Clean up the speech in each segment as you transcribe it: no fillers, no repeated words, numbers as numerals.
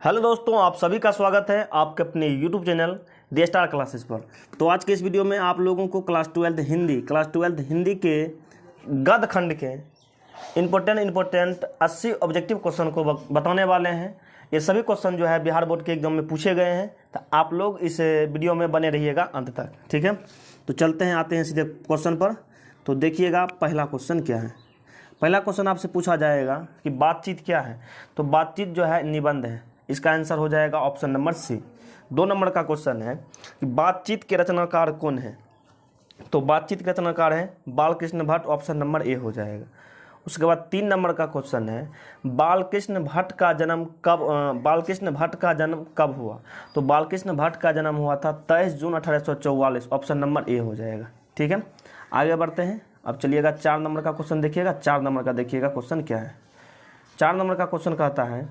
Hello दोस्तों, आप सभी का स्वागत है आपके अपने YouTube channel the star classes पर। तो आज के इस वीडियो में आप लोगों को क्लास ट्वेल्थ हिंदी के गद्य खंड के इम्पोर्टेंट 80 ऑब्जेक्टिव क्वेश्चन को बताने वाले हैं। ये सभी क्वेश्चन जो है बिहार बोर्ड के एग्जाम में पूछे गए हैं, तो आप लोग इस वीडियो में बने रहिएगा अंत तक, ठीक है। तो चलते हैं, आते हैं सीधे क्वेश्चन पर। तो देखिएगा पहला क्वेश्चन क्या है। पहला क्वेश्चन आपसे पूछा जाएगा कि बातचीत क्या है। तो बातचीत जो है निबंध है, इसका आंसर हो जाएगा ऑप्शन नंबर सी। 2 नंबर का क्वेश्चन है कि बातचीत के रचनाकार कौन है। तो बातचीत के रचनाकार है Balkrishna Bhatt, option number A हो जाएगा। उसके बाद 3 नंबर का क्वेश्चन है बालकृष्ण भट्ट का जन्म कब हुआ। तो बालकृष्ण भट्ट का जन्म हुआ था 23 जून 1844, ऑप्शन नंबर ए हो जाएगा, ठीक है। आगे बढ़ते हैं। अब चलिएगा 4 नंबर का क्वेश्चन देखिएगा। 4 नंबर का देखिएगा क्वेश्चन क्या है। 4 नंबर का क्वेश्चन कहता है,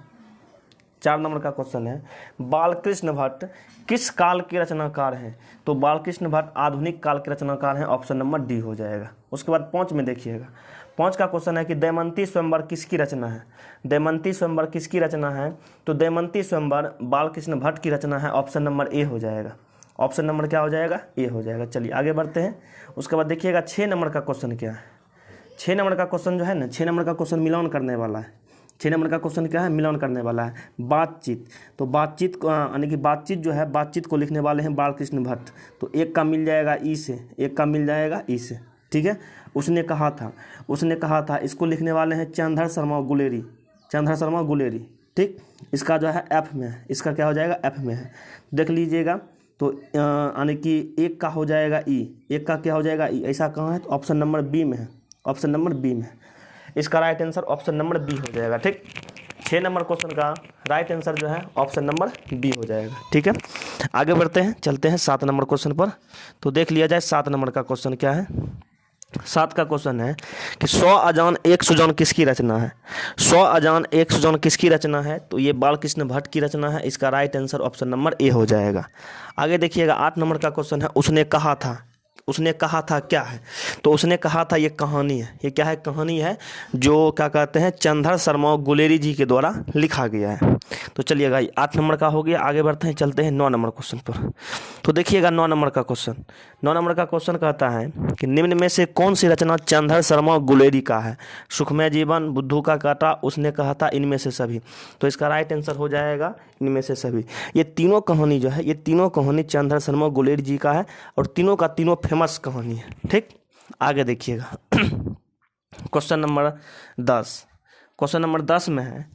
4 नंबर का क्वेश्चन है बालकृष्ण भट्ट किस काल के रचनाकार हैं। तो बालकृष्ण भट्ट आधुनिक काल के रचनाकार हैं, ऑप्शन नंबर डी हो जाएगा। उसके बाद 5 में देखिएगा। 5 का क्वेश्चन है कि दमयंती स्वयंवर किसकी रचना है। दमयंती स्वयंवर किसकी रचना है। तो दमयंती स्वयंवर बालकृष्ण भट्ट की रचना है, ऑप्शन नंबर ए हो जाएगा। ऑप्शन नंबर क्या हो जाएगा, ए हो जाएगा। चलिए आगे बढ़ते हैं। उसके बाद देखिएगा 6 नंबर का क्वेश्चन क्या है। 6 नंबर का क्वेश्चन जो है ना, 6 नंबर का क्वेश्चन मिलान करने वाला है। 6 नंबर का क्वेश्चन क्या है, मिलान करने वाला है। बातचीत, तो बातचीत यानी कि बातचीत जो है, बातचीत को लिखने वाले हैं बालकृष्ण भट्ट। तो एक का मिल जाएगा ई से, एक का मिल जाएगा ई से, ठीक है। उसने कहा था इसको लिखने वाले हैं चंद्र शर्मा गुलेरी, ठीक। इसका जो है एफ में है, इसका क्या हो जाएगा, एफ में है, देख लीजिएगा। तो यानी कि एक का हो जाएगा ई, एक का क्या हो जाएगा ई। ऐसा कहाँ है, तो ऑप्शन नंबर बी में है, ऑप्शन नंबर बी में है। इसका right answer option number B हो जाएगा, ठीक। 6 नंबर क्वेश्चन का राइट आंसर जो है ऑप्शन नंबर बी हो जाएगा, ठीक है। आगे बढ़ते हैं, चलते हैं 7 नंबर क्वेश्चन पर। तो देख लिया जाए 7 नंबर का क्वेश्चन क्या है। 7 का क्वेश्चन है कि 100 अजान एक सुजान किसकी रचना है। 100 अजान एक सुजान किसकी रचना है। तो ये बालकृष्ण भट्ट की रचना है। इसका right answer option number A हो जाएगा। आगे देखिएगा 8 नंबर का क्वेश्चन है उसने कहा था क्या है। तो उसने कहा था ये कहानी है। ये क्या है, कहानी है जो क्या कहते हैं चंद्र शर्मा गुलेरी जी के द्वारा लिखा गया है। तो चलिएगा 8 नंबर का हो गया। आगे बढ़ते हैं, चलते हैं 9 नंबर क्वेश्चन पर। तो देखिएगा 9 नंबर का क्वेश्चन। 9 नंबर का क्वेश्चन कहता है कि निम्न में से कौन सी रचना चंद्र शर्मा गुलेरी का है। सुखमय जीवन, बुद्धू का कांटा, उसने कहा था, इनमें से सभी। तो इसका राइट आंसर हो जाएगा इनमें से सभी। ये तीनों कहानी जो है, ये तीनों कहानी चंद्र शर्मा गुलेरी जी का है और तीनों का तीनों फेमस कहानी है, ठीक। आगे देखिएगा क्वेश्चन नंबर 10। क्वेश्चन नंबर 10 में है,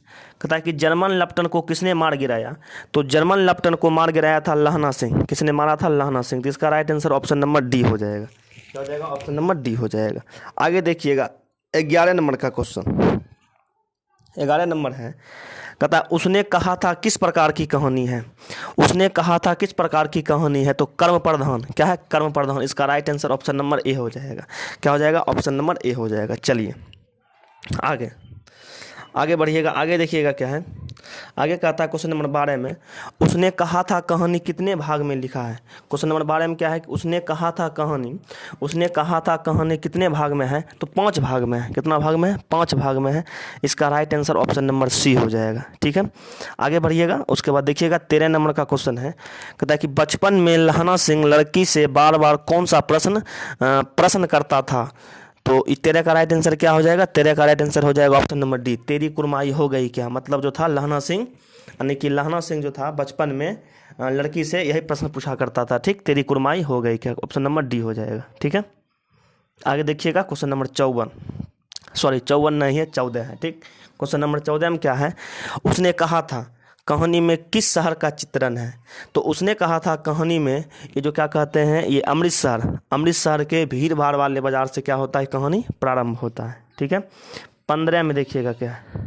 कहता है कि जर्मन लेफ्टिनेंट को किसने मार गिराया। तो जर्मन लेफ्टिनेंट को मार गिराया था लहना सिंह। किसने मारा था, लहना सिंह। तो इसका right answer option number D हो जाएगा। क्या हो जाएगा, ऑप्शन नंबर डी हो जाएगा। आगे देखिएगा 11 नंबर का क्वेश्चन। 11 नंबर है, कहता है उसने कहा था किस प्रकार की कहानी है। उसने कहा था किस प्रकार की कहानी है। तो कर्म प्रधान, क्या है, कर्म प्रधान। इसका right answer option number A हो जाएगा। क्या हो जाएगा, ऑप्शन नंबर ए हो जाएगा। चलिए आगे बढ़िएगा। आगे देखिएगा क्या है। आगे कहता है क्वेश्चन नंबर 12 में उसने कहा था कहानी कितने भाग में लिखा है। क्वेश्चन नंबर 12 में क्या है कि उसने कहा था कहानी कितने भाग में है। तो 5 भाग में है। कितना भाग में है, 5 भाग में है। इसका right answer option number C हो जाएगा, ठीक है। आगे बढ़िएगा। उसके बाद देखिएगा 13 नंबर का क्वेश्चन है, कहता है कि बचपन में लहना सिंह लड़की से बार बार कौन सा प्रश्न करता था। तो 13 का राइट आंसर क्या हो जाएगा, 13 का राइट आंसर हो जाएगा ऑप्शन नंबर डी, तेरी कुरमाई हो गई क्या। मतलब जो था लहना सिंह, यानी कि लहना सिंह जो था बचपन में लड़की से यही प्रश्न पूछा करता था, ठीक। तेरी कुरमाई हो गई क्या, ऑप्शन नंबर डी हो जाएगा, ठीक है। आगे देखिएगा क्वेश्चन नंबर 54 नहीं है, 14 है, ठीक। क्वेश्चन नंबर 14 में क्या है, उसने कहा था कहानी में किस शहर का चित्रण है। तो उसने कहा था कहानी में ये जो क्या कहते हैं, ये अमृतसर के भीड़ भाड़ वाले बाजार से क्या होता है, कहानी प्रारंभ होता है, ठीक है। 15 में देखिएगा क्या है।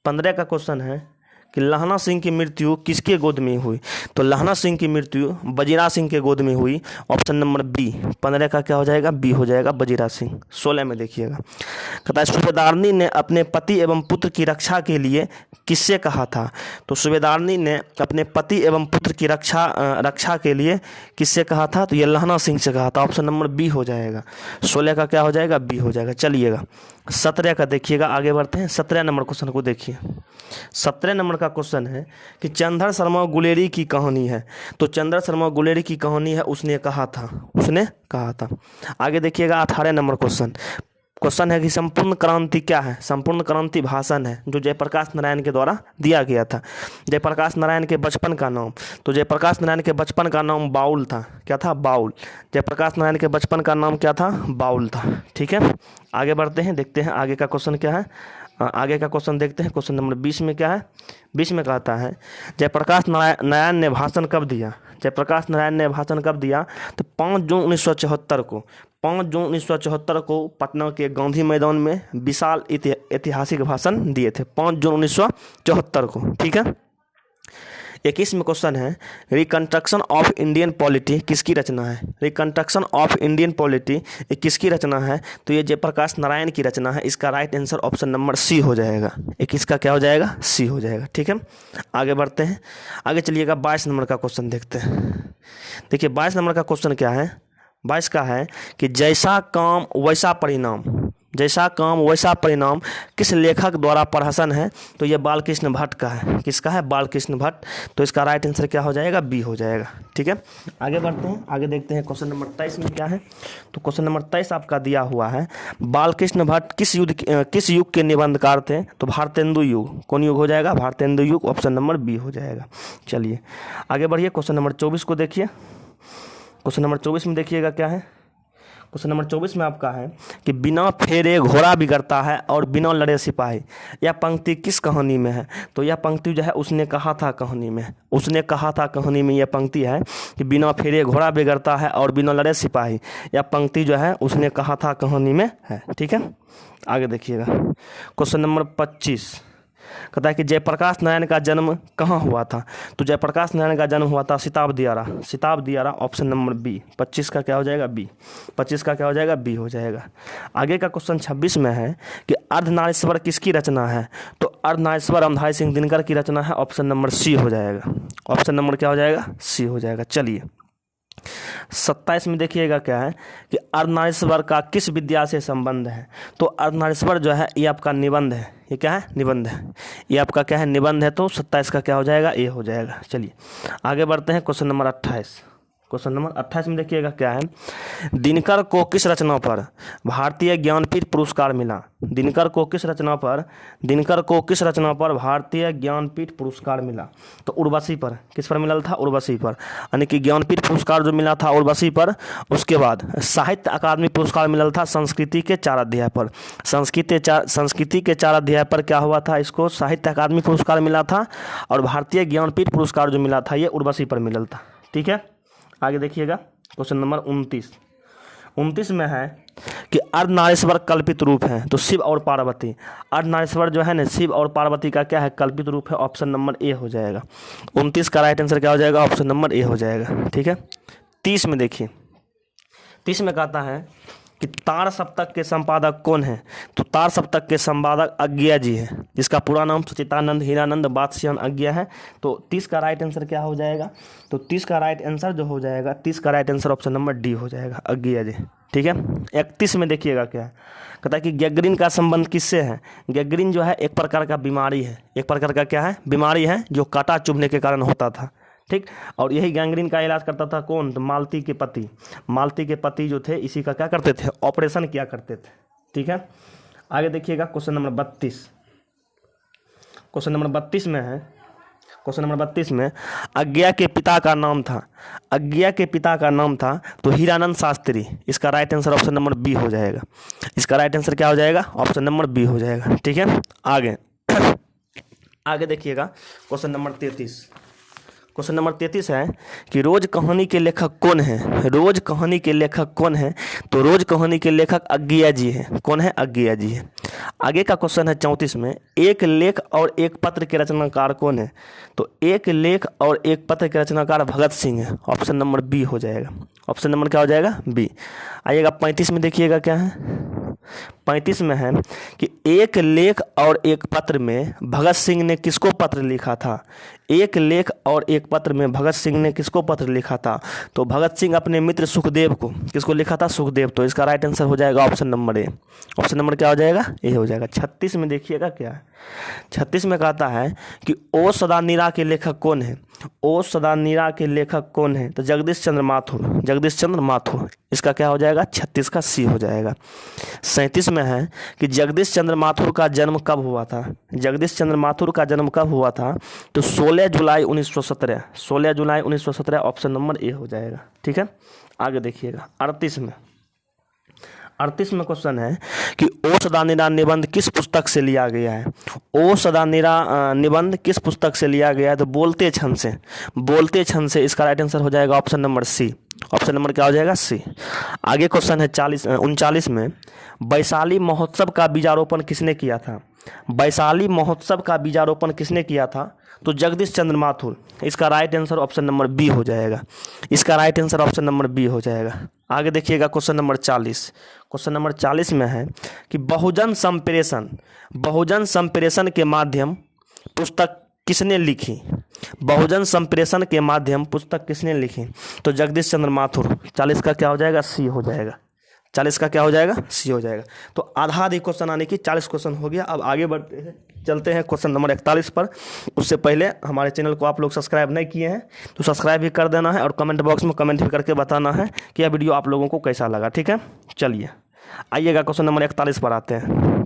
15 का क्वेश्चन है कि लहना सिंह की मृत्यु किसके गोद में हुई। तो लहना सिंह की मृत्यु बजीरा सिंह के गोद में हुई, ऑप्शन नंबर बी। 15 का क्या हो जाएगा, बी हो जाएगा, बजीरा सिंह। 16 में देखिएगा, कहता है सूबेदारनी ने अपने पति एवं पुत्र की रक्षा के लिए किससे कहा था। तो सूबेदारनी ने अपने पति एवं पुत्र की रक्षा के लिए किससे कहा था। तो ये लहना सिंह से कहा था, ऑप्शन नंबर बी हो जाएगा। 16 का क्या हो जाएगा, बी हो जाएगा। चलिएगा 17 का देखिएगा, आगे बढ़ते हैं। 17 नंबर क्वेश्चन को देखिए। 17 नंबर का क्वेश्चन है कि चंद्र शर्मा गुलेरी की कहानी है। तो चंद्र शर्मा गुलेरी की कहानी है, उसने कहा था। आगे देखिएगा 18 नंबर क्वेश्चन है कि संपूर्ण क्रांति क्या है। संपूर्ण क्रांति भाषण है जो जयप्रकाश नारायण के द्वारा दिया गया था। जयप्रकाश नारायण के बचपन का नाम, तो जयप्रकाश नारायण के बचपन का नाम बाउल था। क्या था? बाउल। जयप्रकाश नारायण के बचपन का नाम क्या था? बाउल था। ठीक है, आगे बढ़ते हैं, देखते हैं आगे का क्वेश्चन क्या है। आगे का क्वेश्चन देखते हैं। क्वेश्चन नंबर 20 में क्या है? 20 में कहता है जयप्रकाश नारायण ने भाषण कब दिया। जयप्रकाश नारायण ने भाषण कब दिया? तो 5 जून 1974 को, 5 जून 1974 को पटना के गांधी मैदान में विशाल ऐतिहासिक भाषण दिए थे, 5 जून 1974 को। ठीक है, 21 में क्वेश्चन है रिकंस्ट्रक्शन ऑफ इंडियन पॉलिटी किसकी रचना है। रिकंस्ट्रक्शन ऑफ इंडियन पॉलिटी ये किसकी रचना है? तो ये जयप्रकाश नारायण की रचना है। इसका right answer option number C हो जाएगा। 21 का क्या हो जाएगा? सी हो जाएगा। ठीक है, आगे बढ़ते हैं। आगे चलिएगा 22 नंबर का क्वेश्चन देखते हैं। देखिए 22 नंबर का क्वेश्चन क्या है? 22 का है कि जैसा काम वैसा परिणाम, जैसा काम वैसा परिणाम किस लेखक द्वारा प्रहसन है। तो ये बालकृष्ण भट्ट का है। किसका है? बालकृष्ण भट्ट। तो इसका राइट आंसर क्या हो जाएगा? बी हो जाएगा। ठीक है, आगे बढ़ते हैं। आगे देखते हैं क्वेश्चन नंबर 23 में क्या है। तो क्वेश्चन नंबर 23 आपका दिया हुआ है बालकृष्ण भट्ट किस युग के निबंधकार थे। तो भारतेंदु युग। कौन युग हो जाएगा? भारतेंदु युग। ऑप्शन नंबर बी हो जाएगा। चलिए आगे बढ़िए, क्वेश्चन नंबर 24 को देखिए। क्वेश्चन नंबर 24 में देखिएगा क्या है। क्वेश्चन नंबर 24 में आपका है कि बिना फेरे घोड़ा बिगड़ता है और बिना लड़े सिपाही। यह पंक्ति किस कहानी में है। तो यह पंक्ति जो है उसने कहा था कहानी में। उसने कहा था कहानी में यह पंक्ति है कि बिना फेरे घोड़ा बिगड़ता है और बिना लड़े सिपाही। यह पंक्ति जो है उसने कहा था कहानी में है। ठीक है, आगे देखिएगा। क्वेश्चन नंबर 25 कहता है कि जयप्रकाश नारायण का जन्म कहाँ हुआ था। तो जयप्रकाश नारायण का जन्म हुआ था Sitab Diyara. Option number B. 25 का क्या हो जाएगा? बी। 25 का क्या हो जाएगा? बी हो जाएगा। आगे का क्वेश्चन 26 में है कि अर्धनारीश्वर किसकी रचना है। तो अर्धनारीश्वर रामधारी सिंह दिनकर की रचना है। ऑप्शन नंबर सी हो जाएगा। ऑप्शन नंबर क्या हो जाएगा? सी हो जाएगा। चलिए 27 में देखिएगा क्या है कि अर्धनारीश्वर का किस विद्या से संबंध है। तो अर्धनारीश्वर जो है ये आपका निबंध है। ये क्या है? निबंध है। ये आपका क्या है? निबंध है। तो 27 का क्या हो जाएगा? ए हो जाएगा। चलिए आगे बढ़ते हैं। Question number 28। क्वेश्चन नंबर 28 में देखिएगा क्या है। दिनकर को किस रचना पर भारतीय ज्ञानपीठ पुरस्कार मिला। दिनकर को किस रचना पर भारतीय ज्ञानपीठ पुरस्कार मिला। तो उर्वशी पर। किस पर मिला था? उर्वशी पर। यानी कि ज्ञानपीठ पुरस्कार जो मिला था उर्वशी पर। उसके बाद साहित्य अकादमी पुरस्कार मिला था संस्कृति के 4 अध्याय पर। संस्कृति के 4 अध्याय पर क्या हुआ था? इसको साहित्य अकादमी पुरस्कार मिला था। और भारतीय ज्ञानपीठ पुरस्कार जो मिला था ये उर्वशी पर मिला था। ठीक है, आगे देखिएगा। क्वेश्चन नंबर 29 में है कि अर्धनारीश्वर कल्पित रूप है। तो शिव और पार्वती। अर्धनारीश्वर जो है ना शिव और पार्वती का क्या है? कल्पित रूप है। ऑप्शन नंबर ए हो जाएगा। 29 का राइट आंसर क्या हो जाएगा? ऑप्शन नंबर ए हो जाएगा। ठीक है, 30 में देखिए। 30 में कहता है कि तार सप्तक के संपादक कौन है। तो तार सप्तक के संपादक अज्ञा जी हैं, जिसका पूरा नाम सचितानंद हीरानंद बादशाह अज्ञा है। तो 30 का राइट आंसर क्या हो जाएगा? तो 30 का राइट आंसर जो हो जाएगा, 30 का right answer option number D हो जाएगा, अज्ञा जी। ठीक है, 31 में देखिएगा क्या है। कहता है कि गैंग्रीन का संबंध किससे है। गैंग्रीन जो है एक प्रकार का बीमारी है। एक प्रकार का क्या है? बीमारी है जो कांटा चुभने के कारण होता था। ठीक, और यही गैंग्रीन का इलाज करता था कौन? तो मालती के पति जो थे इसी का क्या करते थे? ऑपरेशन किया करते थे। ठीक है, आगे देखिएगा। Question number 32। क्वेश्चन नंबर 32 में है। क्वेश्चन नंबर 32 में अज्ञा के पिता का नाम था तो हीरानंद शास्त्री। इसका right answer option number B हो जाएगा। इसका राइट आंसर क्या हो जाएगा? ऑप्शन नंबर बी हो जाएगा। ठीक है, आगे देखिएगा। Question number 33। क्वेश्चन नंबर 33 है कि रोज कहानी के लेखक कौन है। रोज कहानी के लेखक कौन है। तो रोज कहानी के लेखक अज्ञा जी हैं। कौन है? अज्ञा जी हैं। आगे का क्वेश्चन है 34 में एक लेख और एक पत्र के रचनाकार कौन है। तो एक लेख और एक पत्र के रचनाकार भगत सिंह है। ऑप्शन नंबर बी हो जाएगा। ऑप्शन नंबर क्या हो जाएगा? बी। आइएगा 35 में देखिएगा क्या है। 35 में है कि एक लेख और एक पत्र में भगत सिंह ने किसको पत्र लिखा था। एक लेख और एक पत्र में भगत सिंह ने किसको पत्र लिखा था, तो भगत सिंह अपने मित्र सुखदेव को, किसको लिखा था, सुखदेव। तो इसका राइट आंसर हो जाएगा option number A. Option number क्या हो जाएगा, ए हो जाएगा। 36 में देखिएगा क्या है, 36 में कहता है कि ओ सदानीरा के लेखक कौन है। ओ सदानीरा के लेखक कौन है, तो जगदीश चंद्र माथुर, जगदीश चंद्र माथुर। इसका क्या हो जाएगा, 36 का सी हो जाएगा। 37 में है कि जगदीश चंद्र माथुर का जन्म कब हुआ था। जगदीश चंद्र माथुर का जन्म कब हुआ था, तो 16 जुलाई 1917। 16 जुलाई 1917 ऑप्शन नंबर ए हो जाएगा। ठीक है, आगे देखिएगा 38 में। 38 में क्वेश्चन है कि ओ सदानीरा निबंध किस पुस्तक से लिया गया है। ओ सदानीरा निबंध किस पुस्तक से लिया गया है, तो बोलते क्षण से, बोलते क्षण से। इसका राइट आंसर हो जाएगा option number C. Option number क्या हो जाएगा, सी। आगे क्वेश्चन है 39 में, वैशाली महोत्सव का बीजारोपण किसने किया था। वैशाली महोत्सव का बीजारोपण किसने किया था, तो जगदीश चंद्र माथुर। इसका right answer option number B हो जाएगा। इसका right answer option number B हो जाएगा। आगे देखिएगा क्वेश्चन नंबर 40। क्वेश्चन नंबर 40 में है कि बहुजन संप्रेषण, बहुजन संप्रेषण के माध्यम पुस्तक किसने लिखी। बहुजन संप्रेषण के माध्यम पुस्तक किसने लिखी, तो जगदीश चंद्र माथुर। 40 का क्या हो जाएगा, सी हो जाएगा। 40 का क्या हो जाएगा, सी हो जाएगा। तो आधा आधी क्वेश्चन आने की 40 क्वेश्चन हो गया। अब आगे बढ़ते हैं, चलते हैं क्वेश्चन नंबर 41 पर। उससे पहले हमारे चैनल को आप लोग सब्सक्राइब नहीं किए हैं तो सब्सक्राइब भी कर देना है और कमेंट बॉक्स में कमेंट भी करके बताना है कि यह वीडियो आप लोगों को कैसा लगा। ठीक है, चलिए आइएगा क्वेश्चन नंबर 41 पर आते हैं।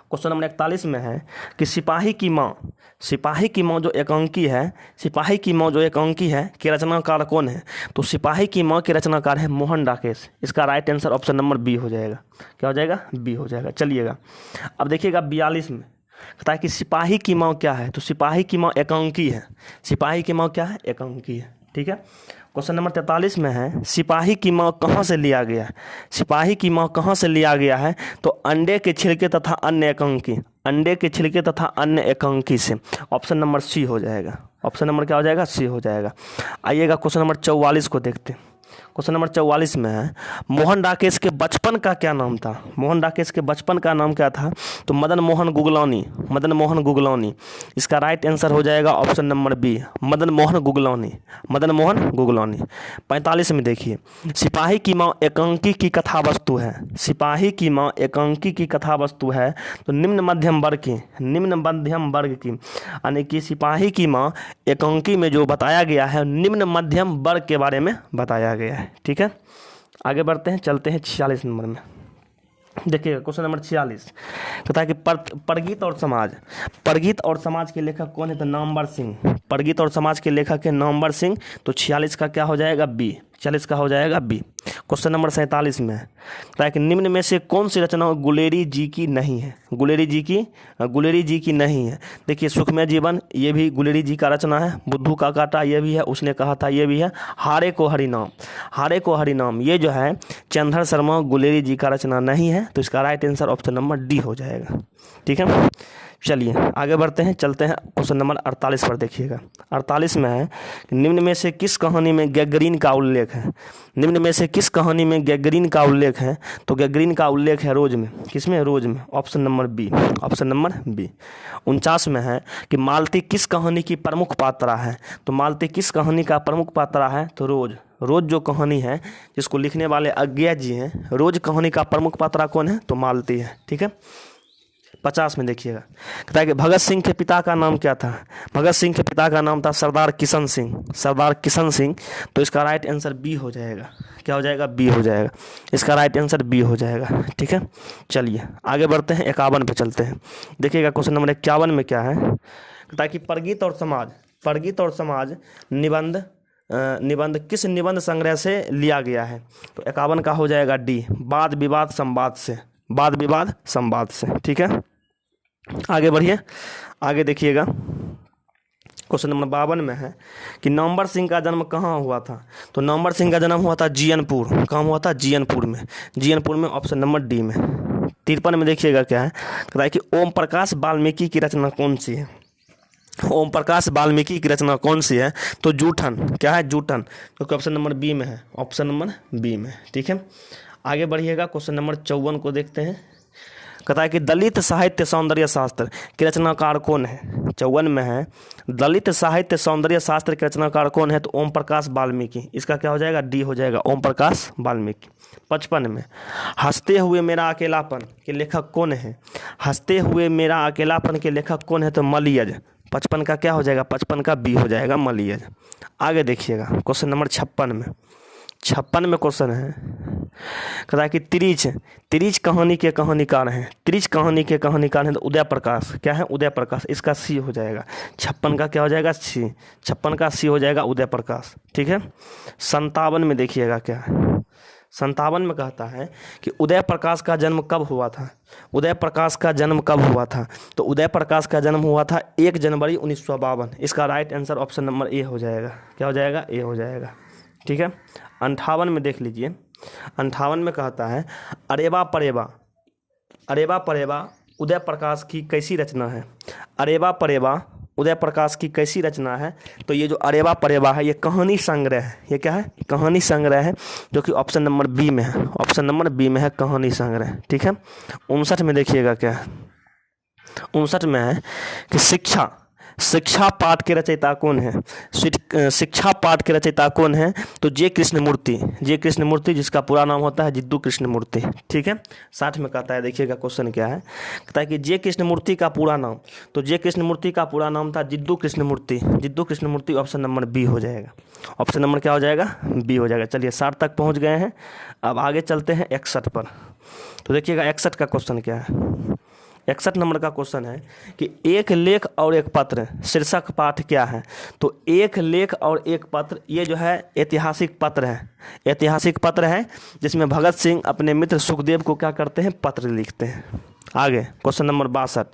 क्वेश्चन नंबर 41 में है कि सिपाही की माँ, सिपाही की माँ जो एक अंकी है, सिपाही की माँ जो एक अंकी है के रचनाकार कौन है, तो सिपाही की माँ के रचनाकार है मोहन राकेश। इसका right answer option number B हो जाएगा। क्या हो जाएगा, बी हो जाएगा। चलिएगा अब देखिएगा 42 में कहता है कि सिपाही की माँ क्या है, तो सिपाही की माँ एक अंकी है। सिपाही की माँ क्या है, एक अंकी है। ठीक है, क्वेश्चन नंबर 43 में है सिपाही की माँ कहाँ से लिया गया है। सिपाही की माँ कहाँ से लिया गया है, तो अंडे के छिलके तथा अन्य एकांकी, अंडे के छिलके तथा अन्य एकांकी से। ऑप्शन नंबर सी हो जाएगा। ऑप्शन नंबर क्या हो जाएगा, सी हो जाएगा। आइएगा क्वेश्चन नंबर 44 को देखते हैं। क्वेश्चन नंबर 44 में है मोहन राकेश के बचपन का क्या नाम था। मोहन राकेश के बचपन का नाम क्या था, तो मदन मोहन गुगलानी, मदन मोहन गुगलानी। इसका राइट आंसर हो जाएगा option number B, Madan Mohan Guglani, Madan Mohan Guglani. 45 में देखिए सिपाही की माँ एकांकी की कथा वस्तु है। सिपाही की माँ एकांकी की कथा वस्तु है, तो निम्न मध्यम वर्ग की, निम्न मध्यम वर्ग की, यानी कि सिपाही की माँ एकांकी में जो बताया गया है निम्न मध्यम वर्ग के बारे में बताया गया है। ठीक है, आगे बढ़ते हैं, चलते हैं 46 नंबर में। देखिएगा क्वेश्चन नंबर 46 कहता है कि परगीत और समाज, परगीत और समाज के लेखक कौन है, तो नामवर सिंह। परगीत और समाज के लेखक है नामवर सिंह। तो 46 का क्या हो जाएगा, बी। 46 का हो जाएगा बी। क्वेश्चन नंबर 47 में कहता है कि निम्न में से कौन सी रचना गुलेरी जी की नहीं है। गुलेरी जी की नहीं है। देखिए सुखमय जीवन, ये भी गुलेरी जी का रचना है। बुद्धू का कांटा, ये भी है, उसने कहा था, ये भी है। हारे को हरिनाम, हारे को हरिनाम, ये जो है चंद्र शर्मा गुलेरी जी का रचना नहीं है। तो इसका right answer option number D हो जाएगा। ठीक है, चलिए आगे बढ़ते हैं, चलते हैं क्वेश्चन नंबर 48 पर। देखिएगा 48 में है कि निम्न में से किस कहानी में गैगरीन का उल्लेख है। निम्न में से किस कहानी में गैगरीन का उल्लेख है, तो गैगरीन का उल्लेख है रोज में। किसमें, रोज में। Option number B, option number B. 49 में है कि मालती किस कहानी की प्रमुख पात्रा है, तो मालती किस कहानी का प्रमुख पात्रा है, तो रोज। रोज जो कहानी है जिसको लिखने वाले अज्ञा जी हैं, रोज कहानी का प्रमुख पात्रा कौन है, तो मालती है। ठीक है, 50 में देखिएगा कहता है कि भगत सिंह के पिता का नाम क्या था। भगत सिंह के पिता का नाम था सरदार किशन सिंह, सरदार किशन सिंह। तो इसका राइट आंसर बी हो जाएगा। क्या हो जाएगा, बी हो जाएगा। इसका राइट आंसर बी हो जाएगा। ठीक है, चलिए आगे बढ़ते हैं, 51 पे चलते हैं। देखिएगा क्वेश्चन नंबर 51 में क्या है, कहता है कि परगीत और समाज, परगीत और समाज निबंध किस निबंध संग्रह से लिया गया है, तो 51 का हो जाएगा डी, वाद विवाद संवाद से, वाद विवाद संवाद से। ठीक है, आगे बढ़िए, आगे देखिएगा क्वेश्चन नंबर 52 में है कि नामवर सिंह का जन्म कहाँ हुआ था, तो नामवर सिंह का जन्म हुआ था जीयनपुर। कहाँ हुआ था, जीयनपुर में, जीयनपुर में। ऑप्शन नंबर डी में। 53 में देखिएगा क्या है, कहता है कि ओम प्रकाश वाल्मीकि की रचना कौन सी है। ओम प्रकाश वाल्मीकि की रचना कौन सी है, तो जूठन। क्या है, जूठन। तो ऑप्शन नंबर बी में है, ऑप्शन नंबर बी में। ठीक है, आगे बढ़िएगा, क्वेश्चन नंबर 54 को देखते हैं। कहता है कि दलित साहित्य सौंदर्य शास्त्र के रचनाकार कौन है। 54 में है दलित साहित्य सौंदर्य शास्त्र के रचनाकार कौन है, तो ओम प्रकाश वाल्मीकि। इसका क्या हो जाएगा, डी हो जाएगा, ओम प्रकाश वाल्मीकि। 55 में हंसते हुए मेरा अकेलापन के लेखक कौन है। हंसते हुए मेरा अकेलापन के लेखक कौन है, तो मलियज। 55 का क्या हो जाएगा, 55 का बी हो जाएगा, मलियज। आगे देखिएगा क्वेश्चन नंबर 56 में। 56 में क्वेश्चन है, कहता है कि तिरिच कहानी के कहानीकार हैं। तिरिच कहानी के कहानीकार हैं तो उदय प्रकाश। क्या है, उदय प्रकाश। इसका सी हो जाएगा। 56 का क्या हो जाएगा, सी। 56 का सी हो जाएगा, उदय प्रकाश। ठीक है। 57 में देखिएगा क्या है। 57 में कहता है कि उदय प्रकाश का जन्म कब हुआ था। उदय प्रकाश का जन्म कब हुआ था, तो उदय प्रकाश का जन्म हुआ था 1 जनवरी 1952। इसका right answer option number A हो जाएगा। क्या हो जाएगा, ए हो जाएगा। ठीक है। 58 में देख लीजिए। 58 में कहता है अरेबा परेबा उदय प्रकाश की कैसी रचना है। अरेबा परेबा उदय प्रकाश की कैसी रचना है, तो ये जो अरेबा परेबा है ये कहानी संग्रह है। ये क्या है, कहानी संग्रह है, जो कि ऑप्शन नंबर बी में है। ऑप्शन नंबर बी में है, कहानी संग्रह। ठीक है। 59 में देखिएगा क्या है। 59 में है कि शिक्षा पाठ के रचयिता कौन है। शिक्षा पाठ के रचयिता कौन है, तो जे कृष्णमूर्ति, जिसका पूरा नाम होता है जिद्दू कृष्णमूर्ति। ठीक है। 60 में कहता है, देखिएगा क्वेश्चन क्या है। कहता है कि जे कृष्णमूर्ति का पूरा नाम, तो जे कृष्णमूर्ति का पूरा नाम था Jiddu Krishnamurti. Option number B हो जाएगा। ऑप्शन नंबर क्या हो जाएगा, बी हो जाएगा। चलिए 60 तक पहुँच गए हैं। अब आगे चलते हैं 61 पर। तो देखिएगा 61 का क्वेश्चन क्या है। 61 नंबर का क्वेश्चन है कि एक लेख और एक पत्र शीर्षक पाठ क्या है। तो एक लेख और एक पत्र, ये जो है ऐतिहासिक पत्र है जिसमें भगत सिंह अपने मित्र सुखदेव को क्या करते हैं, पत्र लिखते हैं। आगे क्वेश्चन नंबर 62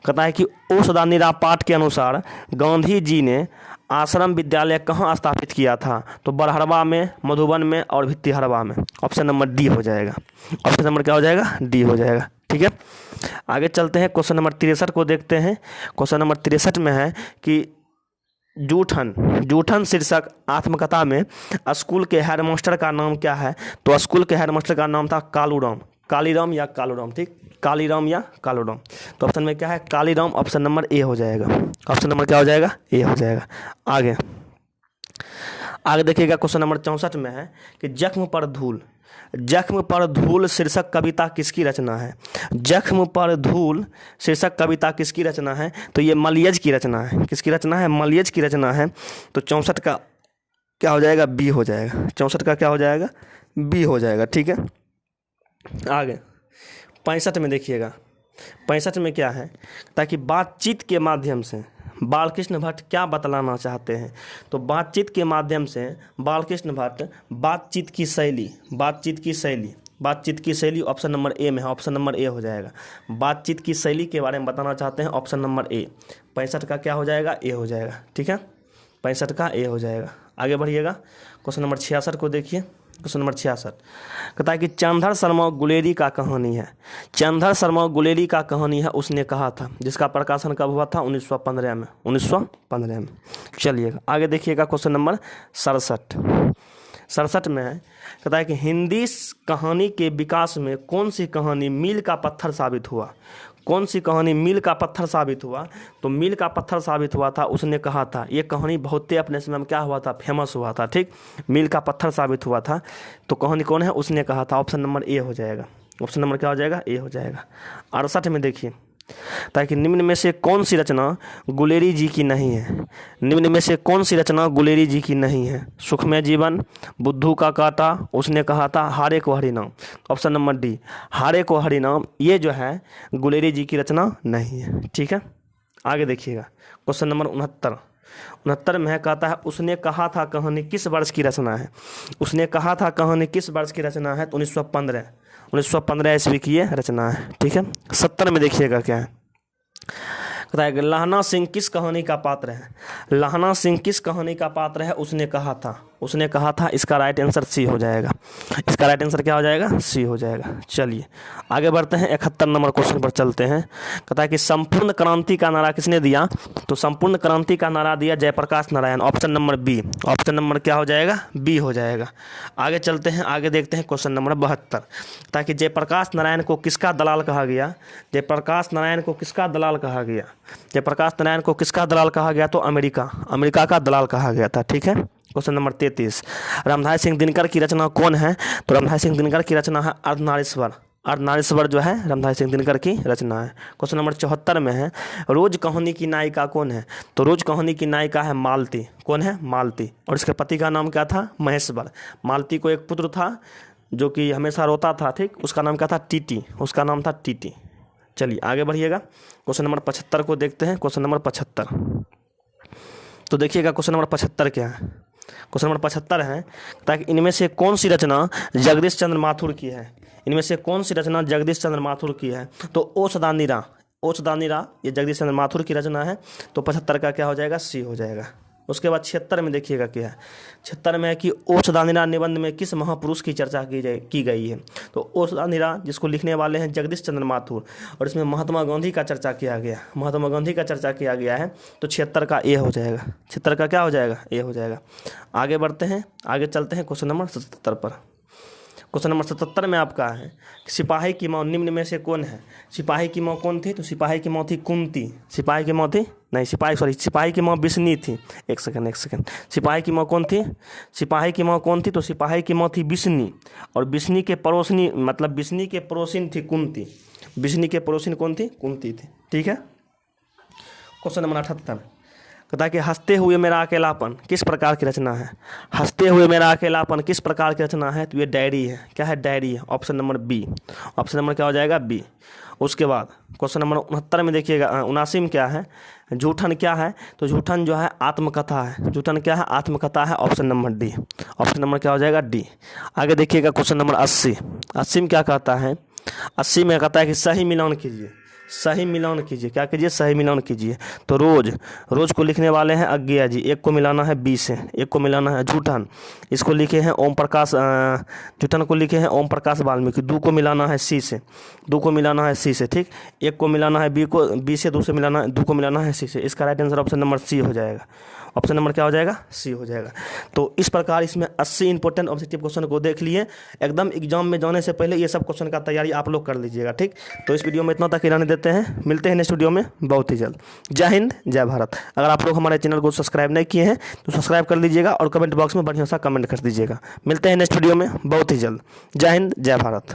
कहता है कि ओ सदानिरा पाठ के अनुसार गांधी जी ने आश्रम विद्यालय कहाँ स्थापित किया था, तो बरहरवा में, मधुबन में और भित्तिहरवा में। ऑप्शन नंबर डी हो जाएगा। ऑप्शन नंबर क्या हो जाएगा, डी हो जाएगा। ठीक है। आगे चलते हैं, क्वेश्चन नंबर 63 को देखते हैं। क्वेश्चन नंबर 63 में है कि जूठन शीर्षक आत्मकथा में स्कूल के हेडमास्टर का नाम क्या है, तो स्कूल के हेडमास्टर का नाम था कालीराम या कालूराम। ठीक, कालीराम या कालूराम। तो ऑप्शन में क्या है, कालीराम। ऑप्शन नंबर ए हो जाएगा। ऑप्शन नंबर क्या हो जाएगा, ए हो जाएगा। आगे देखिएगा क्वेश्चन नंबर 64 में है कि जख्म पर धूल शीर्षक कविता किसकी रचना है। जख्म पर धूल शीर्षक कविता किसकी रचना है, तो ये मलियज की रचना है। किसकी रचना है, मलियज की रचना है। तो 64 का क्या हो जाएगा, बी हो जाएगा। 64 का क्या हो जाएगा, बी हो जाएगा। ठीक है। आगे 65 में देखिएगा। 65 में क्या है, ताकि बातचीत के माध्यम से बालकृष्ण भट्ट क्या बतलाना चाहते हैं, तो बातचीत के माध्यम से बालकृष्ण भट्ट बातचीत की शैली ऑप्शन नंबर ए में है। ऑप्शन नंबर ए हो जाएगा। बातचीत की शैली के बारे में बताना चाहते हैं, ऑप्शन नंबर ए। 65 का क्या हो जाएगा, ए हो जाएगा। ठीक है। 65 का ए हो जाएगा। आगे बढ़िएगा, क्वेश्चन नंबर 66 को देखिए। क्वेश्चन नंबर 66 कहता है कि चंद्र शर्मा गुलेरी का कहानी है उसने कहा था, जिसका प्रकाशन कब हुआ था, 1915 में। 1915 में। चलिएगा आगे देखिएगा, क्वेश्चन नंबर 67 में है, कहता है कि हिंदी कहानी के विकास में कौन सी कहानी मील का पत्थर साबित हुआ। कौन सी कहानी मील का पत्थर साबित हुआ, तो मील का पत्थर साबित हुआ था, उसने कहा था। ये कहानी बहुत ही अपने समय में क्या हुआ था, फेमस हुआ था। ठीक, मील का पत्थर साबित हुआ था, तो कहानी कौन है, उसने कहा था। ऑप्शन नंबर ए हो जाएगा। ऑप्शन नंबर क्या हो जाएगा, ए हो जाएगा। 68 में देखिए, ताकि निम्न में से कौन सी रचना गुलेरी जी की नहीं है। निम्न में से कौन सी रचना गुलेरी जी की नहीं है, सुखमय जीवन, बुद्धू का कांटा, उसने कहा था, हारे को हरिनाम। ऑप्शन नंबर डी, हारे को हरिनाम, ये जो है गुलेरी जी की रचना नहीं है। ठीक है। आगे देखिएगा, क्वेश्चन नंबर 69 में है, कहता है उसने कहा था कहानी किस वर्ष की रचना है। उसने कहा था कहानी किस वर्ष की रचना है, तो 1915 ईस्वी की ये रचना है। ठीक है। 70 में देखिएगा क्या है, कहता है लहना सिंह किस कहानी का पात्र है। लहना सिंह किस कहानी का पात्र है, उसने कहा था। उसने कहा था इसका राइट आंसर सी हो जाएगा। इसका राइट आंसर क्या हो जाएगा? सी हो जाएगा। चलिए आगे बढ़ते हैं, 71 नंबर क्वेश्चन पर चलते हैं। कहता है कि संपूर्ण क्रांति का नारा किसने दिया? तो संपूर्ण क्रांति का नारा दिया Jayaprakash Narayan, option number B. Option number क्या हो जाएगा? बी हो जाएगा। आगे चलते हैं, आगे देखते हैं क्वेश्चन नंबर 72। ताकि जयप्रकाश नारायण को किसका दलाल कहा गया? जयप्रकाश नारायण को किसका दलाल कहा गया? जयप्रकाश नारायण को किसका दलाल कहा गया? तो अमेरिका का दलाल कहा गया था। ठीक है। क्वेश्चन नंबर 33, रामधारी सिंह दिनकर की रचना कौन है? तो रामधारी सिंह दिनकर की रचना है अर्धनारीश्वर। अर्धनारीश्वर जो है रामधारी सिंह दिनकर की रचना है। क्वेश्चन नंबर 74 में है, रोज कहानी की नायिका कौन है? तो रोज कहानी की नायिका है मालती। कौन है? मालती। और इसके पति का नाम क्या था? महेश्वर। मालती को एक पुत्र था जो कि हमेशा रोता था, ठीक, उसका नाम क्या था? टीटी। उसका नाम था टीटी। चलिए आगे बढ़िएगा, क्वेश्चन नंबर 75 को देखते हैं। क्वेश्चन नंबर 75, तो देखिएगा क्वेश्चन नंबर 75 क्या है। क्वेश्चन नंबर 75 है, ताकि इनमें से कौन सी रचना जगदीश चंद्र माथुर की है? इनमें से कौन सी रचना जगदीश चंद्र माथुर की है? तो ओछदानीरा ये जगदीश चंद्र माथुर की रचना है। तो 75 का क्या हो जाएगा? सी हो जाएगा। उसके बाद 76 में देखिएगा क्या है। 76 में है कि ओछदानीरा निबंध में किस महापुरुष की चर्चा की गई है? तो ओछदानीरा जिसको लिखने वाले हैं जगदीश चंद्र माथुर, और इसमें महात्मा गांधी का चर्चा किया गया, महात्मा गांधी का चर्चा किया गया है। तो 76 का ए हो जाएगा। 76 का क्या हो जाएगा? ए हो जाएगा। आगे बढ़ते हैं, आगे चलते हैं क्वेश्चन नंबर 77 पर। क्वेश्चन नंबर 77 में आपका है, सिपाही की माँ निम्न में से कौन है? सिपाही की माँ कौन थी? तो सिपाही की माँ थी कुंती। सिपाही की माँ थी नहीं, सिपाही की माँ बिस्नी थी। एक सेकंड। सिपाही की माँ कौन थी? सिपाही की माँ कौन थी? तो सिपाही की माँ थी बिस्नी। और बिस्नी के पड़ोसिनी, मतलब बिस्नी के पड़ोसिन थी कुंती। बिस्नी के पड़ोसिन कौन थी? कुंती थी। ठीक है। क्वेश्चन नंबर 78, कहता है कि हंसते हुए मेरा अकेलापन किस प्रकार की रचना है? हंसते हुए मेरा अकेलापन किस प्रकार की रचना है? तो ये डायरी है। क्या है? डायरी है। Option number B. Option number क्या हो जाएगा? बी। उसके बाद क्वेश्चन नंबर 69 में देखिएगा, 79 में क्या है? जूठन क्या है? तो जूठन जो है आत्मकथा है। जूठन क्या है? आत्मकथा है। Option number D. Option number क्या हो जाएगा? डी। आगे देखिएगा क्वेश्चन नंबर 80। 80 में क्या कहता है? 80 में कहता है कि सही मिलान कीजिए। सही मिलान कीजिए। क्या कीजिए? सही मिलान कीजिए। तो रोज को लिखने वाले हैं अज्ञेय जी, एक को मिलाना है बी से, एक को मिलाना है जूठन, इसको लिखे हैं ओम प्रकाश, जूठन को लिखे हैं ओम प्रकाश वाल्मीकि, दो को मिलाना है सी से, दो को मिलाना है सी से, ठीक, एक को मिलाना है बी से, दो से मिलाना है, दो को मिलाना है सी से। इसका right answer option number C हो जाएगा। ऑप्शन नंबर क्या हो जाएगा? सी हो जाएगा। तो इस प्रकार इसमें 80 इंपॉर्टेंट ऑब्जेक्टिव क्वेश्चन को देख लिए। एकदम एग्जाम में जाने से पहले ये सब क्वेश्चन का तैयारी आप लोग कर लीजिएगा, ठीक। तो इस वीडियो में इतना तक ही रहने देते हैं, मिलते हैं नेक्स्ट वीडियो में बहुत ही जल्द। जय हिंद, जय भारत। अगर आप लोग हमारे चैनल को सब्सक्राइब नहीं किए हैं तो सब्सक्राइब कर लीजिएगा और कमेंट बॉक्स में बढ़िया सा कमेंट कर दीजिएगा। मिलते हैं नेक्स्ट वीडियो में बहुत ही जल्द। जय हिंद, जय भारत।